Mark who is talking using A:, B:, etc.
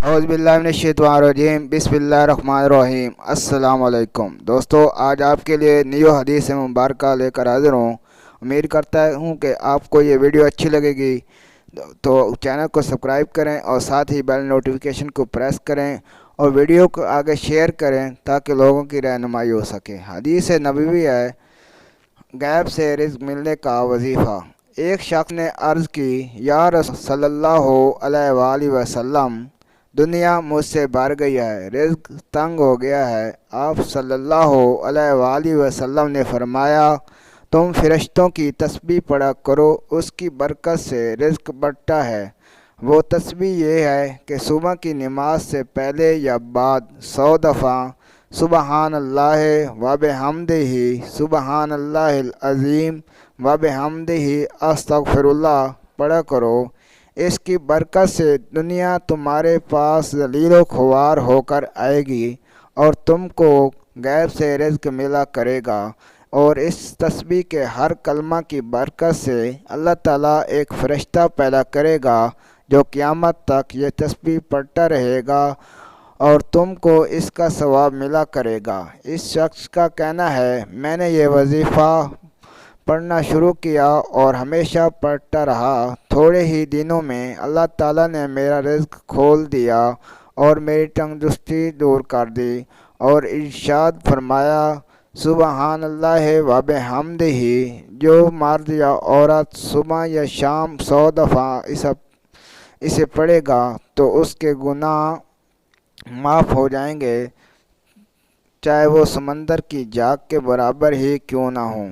A: औज़ुबिल्लाहिमिनश्शैतानिर्रजीम बिस्मिल्लाहिर्रहमानिर्रहीम। अस्सलाम वालेकुम दोस्तों, आज आपके लिए न्यू हदीस मुबारक लेकर हाज़िर हूँ। उम्मीद करता हूँ कि आपको ये वीडियो अच्छी लगेगी। तो चैनल को सब्सक्राइब करें और साथ ही बेल नोटिफिकेशन को प्रेस करें और वीडियो को आगे शेयर करें ताकि लोगों की रहनुमाई हो सके। हदीस नबवी है, गैब से रिज़्क मिलने का वजीफ़ा। एक शख्स ने अर्ज़ की, या रसूल सल्लल्लाहु अलैहि वसल्लम, दुनिया मुझसे भर गई है, रिज़्क तंग हो गया है। आप सल्लल्लाहु अलैहि वसल्लम ने फरमाया, तुम फरिश्तों की तस्बीह पढ़ा करो, उसकी बरकत से रिज़्क बढ़ता है। वो तस्बीह ये है कि सुबह की नमाज से पहले या बाद 100 दफ़ा सुबहानल्लाह व बिहम्दिही सुबहानल्लाहिल अज़ीम व बिहम्दिही अस्तगफिरुल्लाह पढ़ा करो। इसकी बरकत से दुनिया तुम्हारे पास ज़लील ख्वार होकर आएगी और तुमको गैब से रिज़्क मिला करेगा। और इस तस्बीह के हर कलमा की बरकत से अल्लाह ताला एक फ़रिश्ता पैदा करेगा जो क़यामत तक ये तस्बीह पढ़ता रहेगा और तुमको इसका सवाब मिला करेगा। इस शख्स का कहना है, मैंने ये वजीफ़ा पढ़ना शुरू किया और हमेशा पढ़ता रहा। थोड़े ही दिनों में अल्लाह ताला ने मेरा रिज़्क खोल दिया और मेरी तंगदुरुस्ती दूर कर दी। और इरशाद फरमाया, सुबहानल्लाह व बिहम्दिही, जो मर्द या औरत सुबह या शाम 100 दफ़ा इसे पढ़ेगा तो उसके गुनाह माफ़ हो जाएंगे, चाहे वो समंदर की झाग के बराबर ही क्यों ना हों।